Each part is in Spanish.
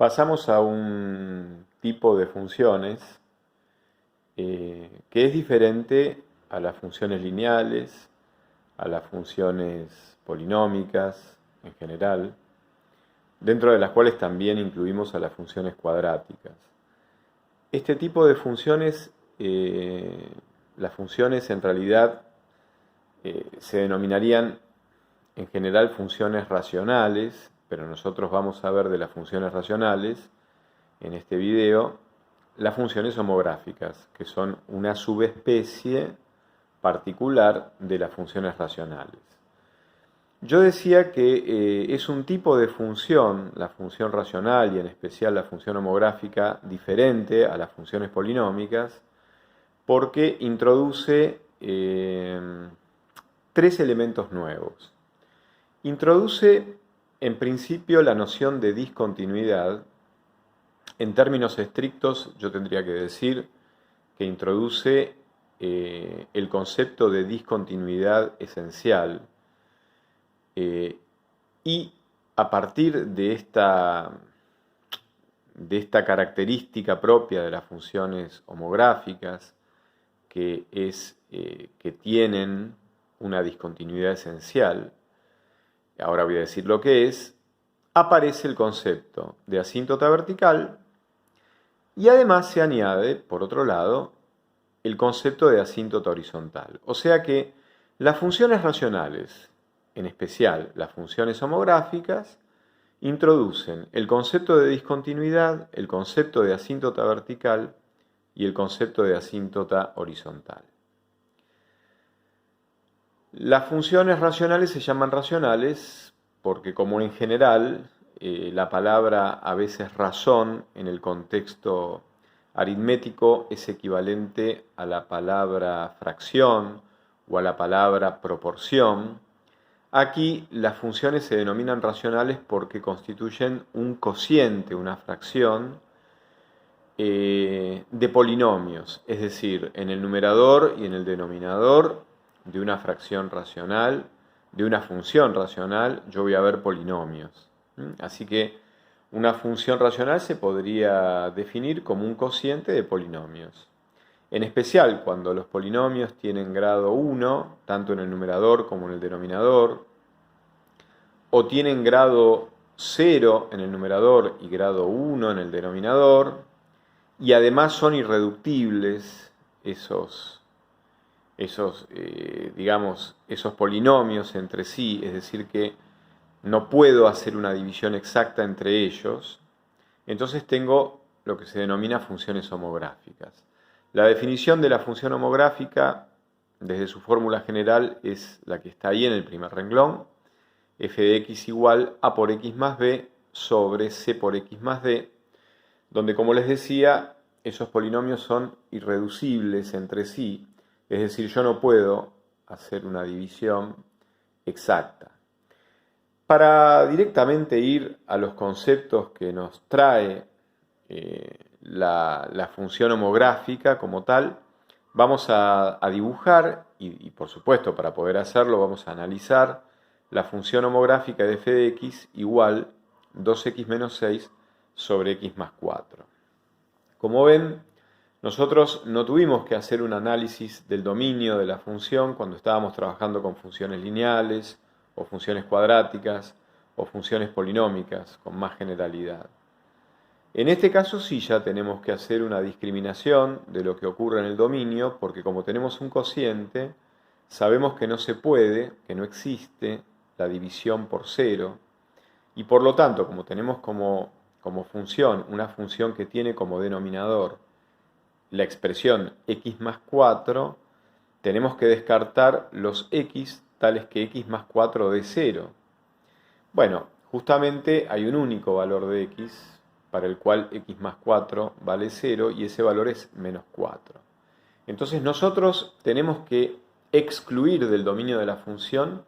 Pasamos a un tipo de funciones que es diferente a las funciones lineales, a las funciones polinómicas en general, dentro de las cuales también incluimos a las funciones cuadráticas. Este tipo de funciones, las funciones en realidad se denominarían en general funciones racionales, pero nosotros vamos a ver de las funciones racionales en este video las funciones homográficas, que son una subespecie particular de las funciones racionales. Yo decía que es un tipo de función, la función racional y en especial la función homográfica, diferente a las funciones polinómicas, porque introduce tres elementos nuevos. Introduce en principio la noción de discontinuidad. En términos estrictos yo tendría que decir que introduce el concepto de discontinuidad esencial y a partir de esta característica propia de las funciones homográficas, que es que tienen una discontinuidad esencial, ahora voy a decir lo que es, aparece el concepto de asíntota vertical y además se añade, por otro lado, el concepto de asíntota horizontal. O sea que las funciones racionales, en especial las funciones homográficas, introducen el concepto de discontinuidad, el concepto de asíntota vertical y el concepto de asíntota horizontal. Las funciones racionales se llaman racionales porque, como en general la palabra a veces razón en el contexto aritmético es equivalente a la palabra fracción o a la palabra proporción, aquí las funciones se denominan racionales porque constituyen un cociente, una fracción de polinomios, es decir, en el numerador y en el denominador de una fracción racional, de una función racional, yo voy a ver polinomios. Así que una función racional se podría definir como un cociente de polinomios. En especial cuando los polinomios tienen grado 1, tanto en el numerador como en el denominador, o tienen grado 0 en el numerador y grado 1 en el denominador, y además son irreductibles esos polinomios entre sí, es decir que no puedo hacer una división exacta entre ellos, entonces tengo lo que se denomina funciones homográficas. La definición de la función homográfica, desde su fórmula general, es la que está ahí en el primer renglón, f de x igual a por x más b sobre c por x más d, donde, como les decía, esos polinomios son irreducibles entre sí, es decir, yo no puedo hacer una división exacta. Para directamente ir a los conceptos que nos trae la función homográfica como tal, vamos a dibujar y por supuesto para poder hacerlo vamos a analizar la función homográfica de f de x igual 2x menos 6 sobre x más 4. Como ven, nosotros no tuvimos que hacer un análisis del dominio de la función cuando estábamos trabajando con funciones lineales o funciones cuadráticas o funciones polinómicas con más generalidad. En este caso sí ya tenemos que hacer una discriminación de lo que ocurre en el dominio porque como tenemos un cociente, sabemos que no se puede, que no existe la división por cero y por lo tanto como tenemos como función una función que tiene como denominador la expresión x más 4, tenemos que descartar los x tales que x más 4 dé 0. Bueno, justamente hay un único valor de x para el cual x más 4 vale 0 y ese valor es menos 4. Entonces nosotros tenemos que excluir del dominio de la función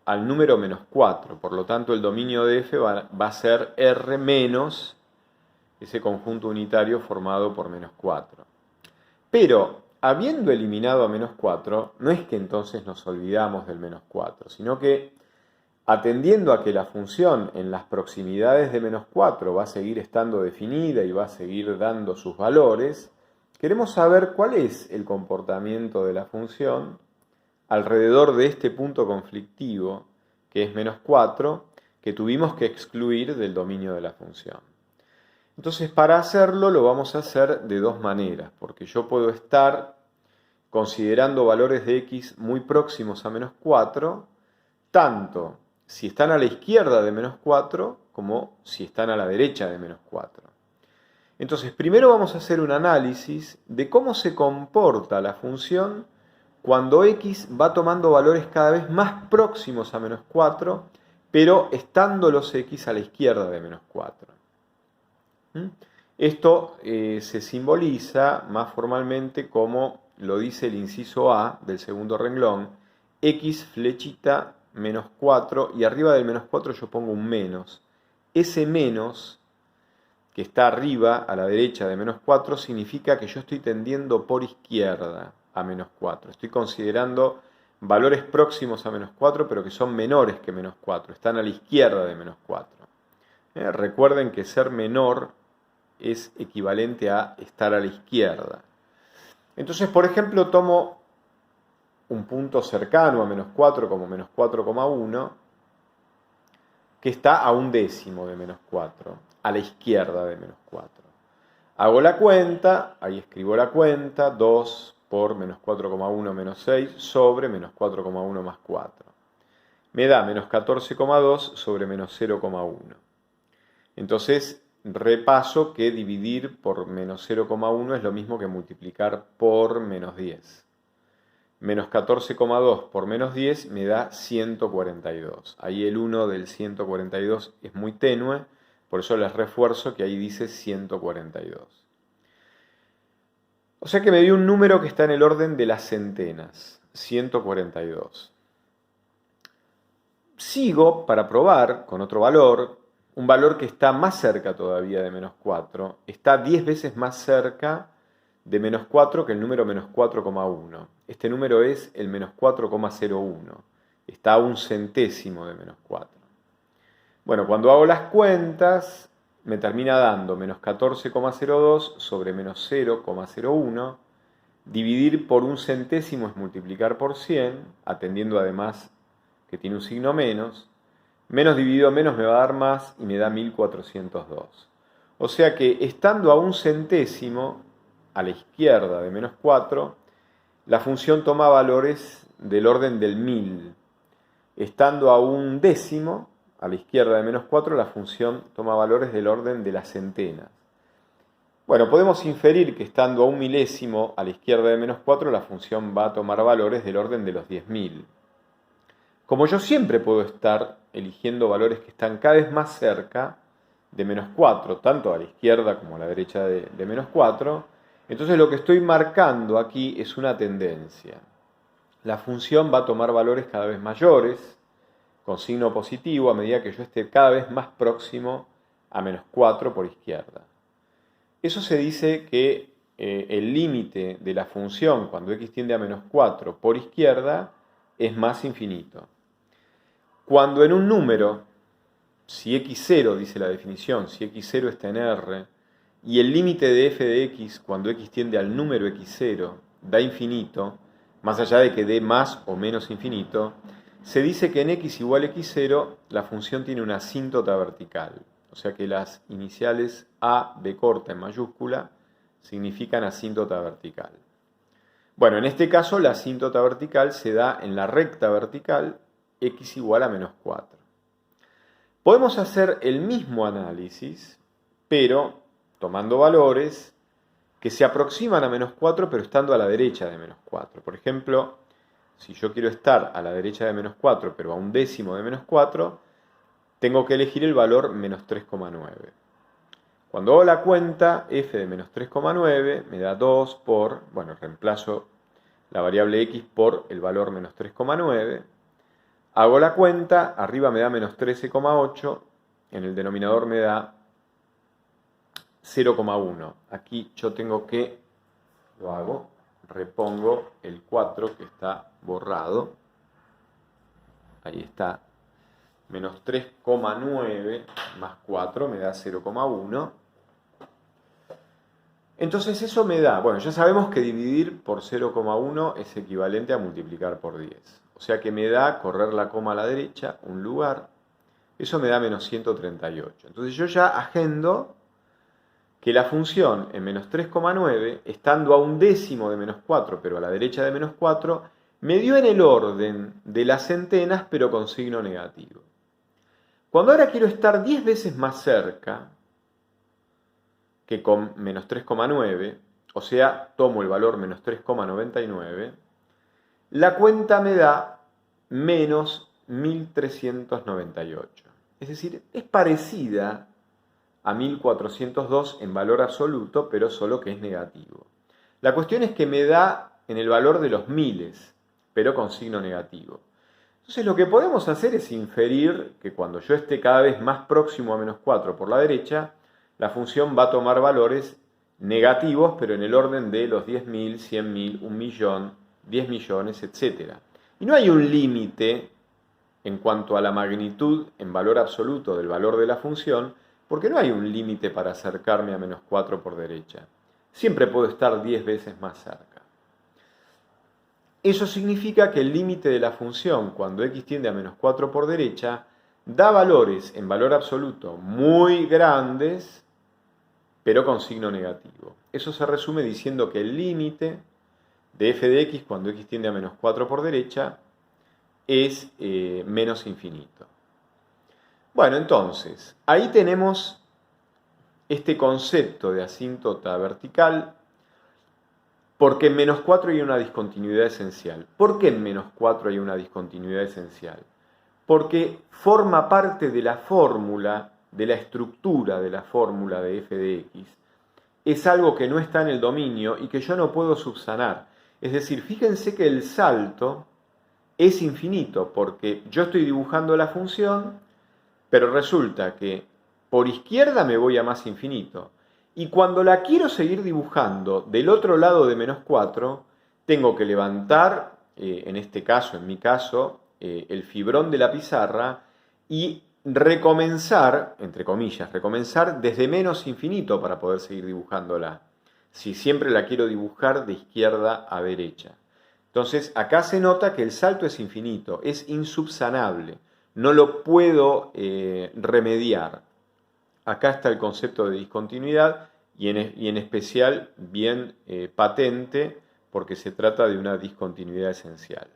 al número menos 4, por lo tanto el dominio de f va a ser R menos ese conjunto unitario formado por menos 4. Pero, habiendo eliminado a menos 4, no es que entonces nos olvidamos del menos 4, sino que Atendiendo a que la función en las proximidades de menos 4 va a seguir estando definida y va a seguir dando sus valores, queremos saber cuál es el comportamiento de la función alrededor de este punto conflictivo, que es menos 4, que tuvimos que excluir del dominio de la función. Entonces, para hacerlo lo vamos a hacer de dos maneras, porque yo puedo estar considerando valores de x muy próximos a menos 4, tanto si están a la izquierda de menos 4 como si están a la derecha de menos 4. Entonces, primero vamos a hacer un análisis de cómo se comporta la función cuando x va tomando valores cada vez más próximos a menos 4, pero estando los x a la izquierda de menos 4. Esto se simboliza más formalmente como lo dice el inciso A del segundo renglón, x flechita menos 4, y arriba del menos 4 yo pongo un menos. Ese menos que está arriba a la derecha de menos 4 significa que yo estoy tendiendo por izquierda a menos 4. Estoy considerando valores próximos a menos 4, pero que son menores que menos 4. Están a la izquierda de menos 4. Recuerden que ser menor es equivalente a estar a la izquierda. Entonces, por ejemplo, tomo un punto cercano a menos 4 como menos 4,1, que está a un décimo de menos 4, a la izquierda de menos 4. Hago la cuenta, ahí escribo la cuenta, 2 por menos 4,1 menos 6 sobre menos 4,1 más 4. Me da menos 14,2 sobre menos 0,1. Entonces, repaso que dividir por menos 0,1 es lo mismo que multiplicar por menos 10. Menos 14,2 por menos 10 me da 142. Ahí el 1 del 142 es muy tenue, por eso les refuerzo que ahí dice 142. O sea que me dio un número que está en el orden de las centenas, 142. Sigo para probar con otro valor, un valor que está más cerca todavía de menos 4, está 10 veces más cerca de menos 4 que el número menos 4,1. Este número es el menos 4,01. Está a un centésimo de menos 4. Bueno, cuando hago las cuentas, me termina dando menos 14,02 sobre menos 0,01. Dividir por un centésimo es multiplicar por 100, atendiendo además que tiene un signo menos. Menos dividido menos me va a dar más y me da 1402. O sea que estando a un centésimo, a la izquierda de menos 4, la función toma valores del orden del 1000. Estando a un décimo, a la izquierda de menos 4, la función toma valores del orden de las centenas. Bueno, podemos inferir que estando a un milésimo, a la izquierda de menos 4, la función va a tomar valores del orden de los 10.000. Como yo siempre puedo estar eligiendo valores que están cada vez más cerca de menos 4, tanto a la izquierda como a la derecha de menos 4, entonces lo que estoy marcando aquí es una tendencia. La función va a tomar valores cada vez mayores, con signo positivo, a medida que yo esté cada vez más próximo a menos 4 por izquierda. Eso se dice que el límite de la función cuando x tiende a menos 4 por izquierda es más infinito. Cuando en un número, si x0, dice la definición, si x0 está en R, y el límite de f de x cuando x tiende al número x0 da infinito, más allá de que dé más o menos infinito, se dice que en x igual x0 la función tiene una asíntota vertical. O sea que las iniciales a, b corta en mayúscula significan asíntota vertical. Bueno, en este caso la asíntota vertical se da en la recta vertical x igual a menos 4. Podemos hacer el mismo análisis, pero tomando valores que se aproximan a menos 4, pero estando a la derecha de menos 4. Por ejemplo, si yo quiero estar a la derecha de menos 4, pero a un décimo de menos 4, tengo que elegir el valor menos 3,9. Cuando hago la cuenta, f de menos 3,9 me da 2 por, bueno, reemplazo la variable x por el valor menos 3,9. Hago la cuenta, arriba me da menos 13,8, en el denominador me da 0,1. Aquí yo tengo que, lo hago, repongo el 4 que está borrado. Ahí está. menos 3,9 más 4 me da 0,1. Entonces eso me da, bueno, ya sabemos que dividir por 0,1 es equivalente a multiplicar por 10. O sea que me da, correr la coma a la derecha, un lugar, eso me da menos 138. Entonces yo ya agendo que la función en menos 3,9, estando a un décimo de menos 4, pero a la derecha de menos 4, me dio en el orden de las centenas, pero con signo negativo. Cuando ahora quiero estar 10 veces más cerca que con menos 3,9, o sea, tomo el valor menos 3,99, la cuenta me da menos 1398. Es decir, es parecida a 1402 en valor absoluto, pero solo que es negativo. La cuestión es que me da en el valor de los miles, pero con signo negativo. Entonces lo que podemos hacer es inferir que cuando yo esté cada vez más próximo a menos 4 por la derecha, la función va a tomar valores negativos, pero en el orden de los 10.000, 100.000, 1.000.000, 10 millones, etc. Y no hay un límite en cuanto a la magnitud en valor absoluto del valor de la función, porque no hay un límite para acercarme a menos 4 por derecha. Siempre puedo estar 10 veces más cerca. Eso significa que el límite de la función cuando x tiende a menos 4 por derecha da valores en valor absoluto muy grandes, pero con signo negativo. Eso se resume diciendo que el límite de f de x cuando x tiende a menos 4 por derecha es menos infinito. Bueno, entonces, ahí tenemos este concepto de asíntota vertical, porque en menos 4 hay una discontinuidad esencial. ¿Por qué en menos 4 hay una discontinuidad esencial? Porque forma parte de la fórmula, de la estructura de la fórmula de f de x. Es algo que no está en el dominio y que yo no puedo subsanar. Es decir, fíjense que el salto es infinito, porque yo estoy dibujando la función, pero resulta que por izquierda me voy a más infinito. Y cuando la quiero seguir dibujando del otro lado de menos 4, tengo que levantar, en este caso, en mi caso, el fibrón de la pizarra y recomenzar, entre comillas, recomenzar desde menos infinito para poder seguir dibujándola. Si siempre la quiero dibujar de izquierda a derecha. Entonces, acá se nota que el salto es infinito, es insubsanable. No lo puedo remediar. Acá está el concepto de discontinuidad y en especial bien patente porque se trata de una discontinuidad esencial.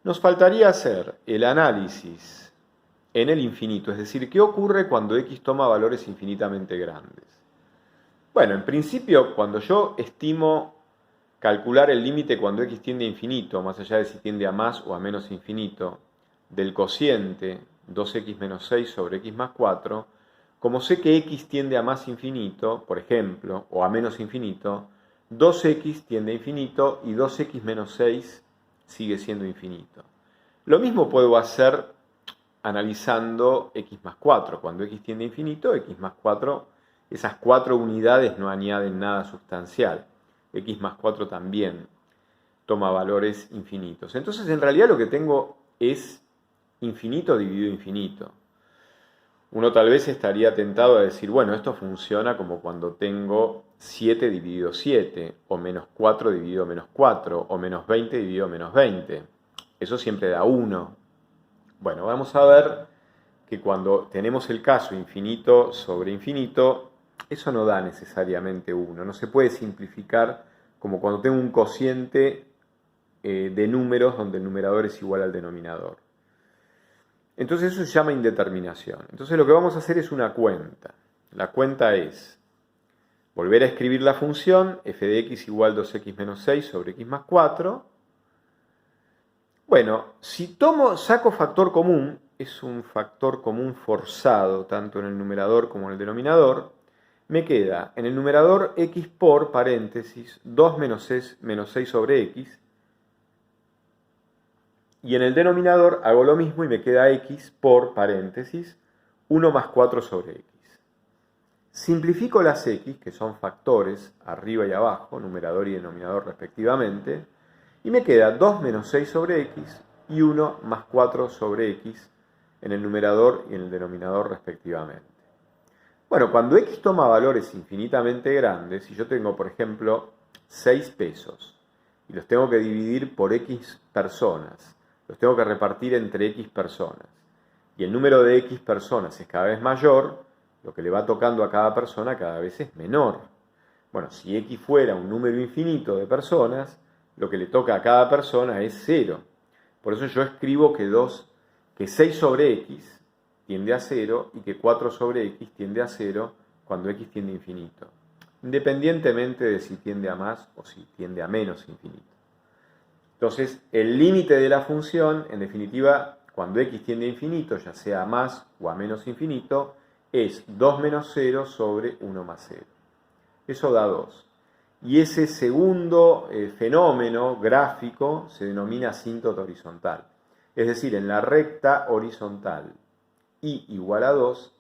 Nos faltaría hacer el análisis en el infinito, es decir, ¿qué ocurre cuando x toma valores infinitamente grandes? Bueno, en principio, cuando yo estimo calcular el límite cuando x tiende a infinito, más allá de si tiende a más o a menos infinito, del cociente 2x menos 6 sobre x más 4, como sé que x tiende a más infinito, por ejemplo, o a menos infinito, 2x tiende a infinito y 2x menos 6 sigue siendo infinito. Lo mismo puedo hacer analizando x más 4. Cuando x tiende a infinito, x más 4, esas 4 unidades no añaden nada sustancial. X más 4 también toma valores infinitos. Entonces, en realidad lo que tengo es infinito dividido infinito. Uno tal vez estaría tentado a decir, bueno, esto funciona como cuando tengo 7 dividido 7, o menos 4 dividido menos 4, o menos 20 dividido menos 20. Eso siempre da 1. Bueno, vamos a ver que cuando tenemos el caso infinito sobre infinito, eso no da necesariamente 1. No se puede simplificar como cuando tengo un cociente de números donde el numerador es igual al denominador. Entonces eso se llama indeterminación. Entonces lo que vamos a hacer es una cuenta. La cuenta es volver a escribir la función f de x igual 2x menos 6 sobre x más 4. Bueno, si saco factor común, es un factor común forzado tanto en el numerador como en el denominador, me queda en el numerador x por paréntesis 2 menos 6 sobre x, y en el denominador hago lo mismo y me queda x por paréntesis 1 más 4 sobre x. Simplifico las x, que son factores arriba y abajo, numerador y denominador respectivamente, y me queda 2 menos 6 sobre x y 1 más 4 sobre x, en el numerador y en el denominador respectivamente. Bueno, cuando x toma valores infinitamente grandes, si yo tengo, por ejemplo, 6 pesos y los tengo que dividir por x personas, los tengo que repartir entre x personas, y el número de x personas es cada vez mayor, lo que le va tocando a cada persona cada vez es menor. Bueno, si x fuera un número infinito de personas, lo que le toca a cada persona es 0. Por eso yo escribo que 6 sobre x tiende a 0 y que 4 sobre x tiende a 0 cuando x tiende a infinito, independientemente de si tiende a más o si tiende a menos infinito. Entonces, el límite de la función, en definitiva, cuando x tiende a infinito, ya sea a más o a menos infinito, es 2 menos 0 sobre 1 más 0. Eso da 2. Y ese segundo fenómeno gráfico se denomina asíntota horizontal. Es decir, en la recta horizontal y igual a 2,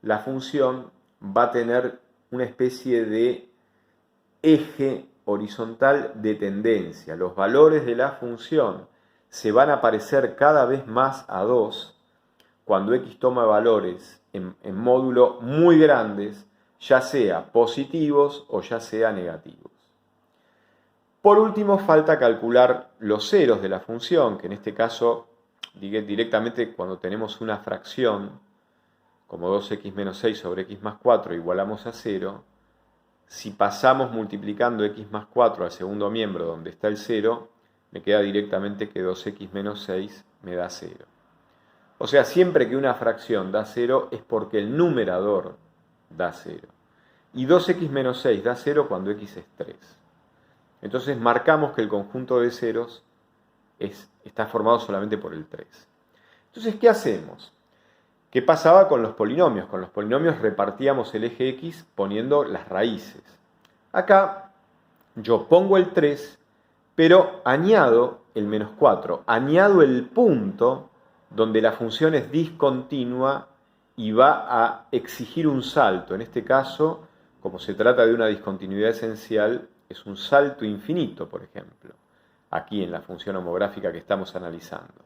la función va a tener una especie de eje horizontal de tendencia. Los valores de la función se van a parecer cada vez más a 2 cuando x toma valores en módulo muy grandes, ya sea positivos o ya sea negativos. Por último, falta calcular los ceros de la función, que en este caso, directamente cuando tenemos una fracción, como 2x menos 6 sobre x más 4 igualamos a 0, si pasamos multiplicando x más 4 al segundo miembro donde está el 0, me queda directamente que 2x menos 6 me da 0. O sea, siempre que una fracción da 0 es porque el numerador da 0. Y 2x menos 6 da 0 cuando x es 3. Entonces marcamos que el conjunto de ceros está formado solamente por el 3. Entonces, ¿qué hacemos? ¿Qué pasaba con los polinomios? Con los polinomios repartíamos el eje x poniendo las raíces. Acá yo pongo el 3, pero añado el menos 4. Añado el punto donde la función es discontinua y va a exigir un salto. En este caso, como se trata de una discontinuidad esencial, es un salto infinito, por ejemplo, aquí en la función homográfica que estamos analizando.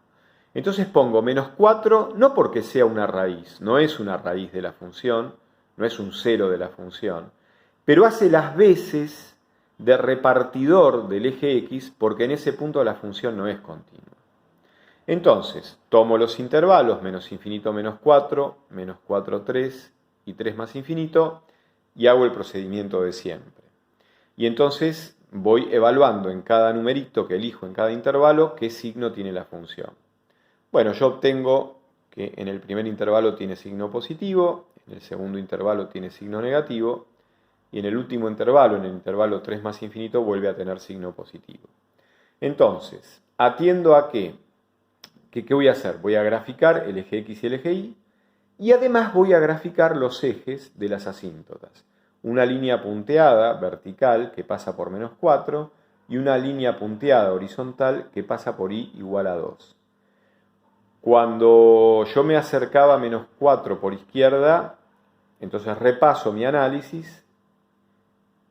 Entonces pongo menos 4, no porque sea una raíz, no es una raíz de la función, no es un cero de la función, pero hace las veces de repartidor del eje x porque en ese punto la función no es continua. Entonces, tomo los intervalos menos infinito menos 4, menos 4, 3 y 3 más infinito y hago el procedimiento de siempre. Y entonces voy evaluando en cada numerito que elijo en cada intervalo qué signo tiene la función. Bueno, yo obtengo que en el primer intervalo tiene signo positivo, en el segundo intervalo tiene signo negativo, y en el último intervalo, en el intervalo 3 más infinito, vuelve a tener signo positivo. Entonces, atiendo a ¿qué voy a hacer? Voy a graficar el eje x y el eje y, y además voy a graficar los ejes de las asíntotas. Una línea punteada vertical que pasa por menos 4 y una línea punteada horizontal que pasa por y igual a 2. Cuando yo me acercaba a menos 4 por izquierda, entonces repaso mi análisis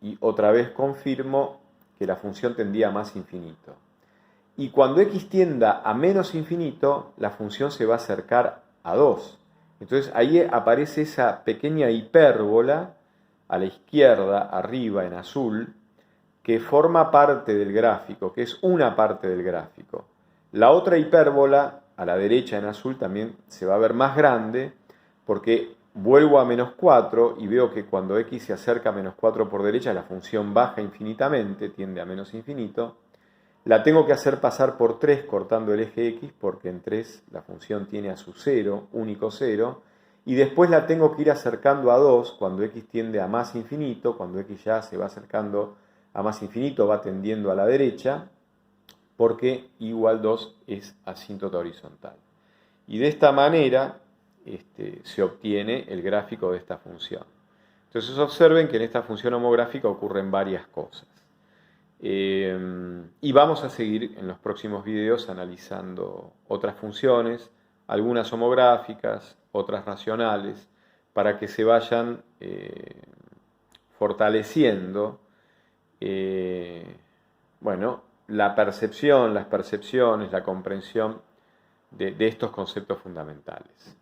y otra vez confirmo que la función tendía a más infinito. Y cuando x tienda a menos infinito, la función se va a acercar a 2. Entonces ahí aparece esa pequeña hipérbola a la izquierda, arriba en azul, que forma parte del gráfico, que es una parte del gráfico. La otra hipérbola, a la derecha en azul, también se va a ver más grande, porque vuelvo a menos 4 y veo que cuando x se acerca a menos 4 por derecha, la función baja infinitamente, tiende a menos infinito. La tengo que hacer pasar por 3 cortando el eje x, porque en 3 la función tiene a su 0, único 0, y después la tengo que ir acercando a 2 cuando x tiende a más infinito, cuando x ya se va acercando a más infinito, va tendiendo a la derecha, porque igual 2 es asíntota horizontal. Y de esta manera se obtiene el gráfico de esta función. Entonces observen que en esta función homográfica ocurren varias cosas. Y vamos a seguir en los próximos videos analizando otras funciones, algunas homográficas, otras racionales, para que se vayan fortaleciendo la percepción, las percepciones, la comprensión de estos conceptos fundamentales.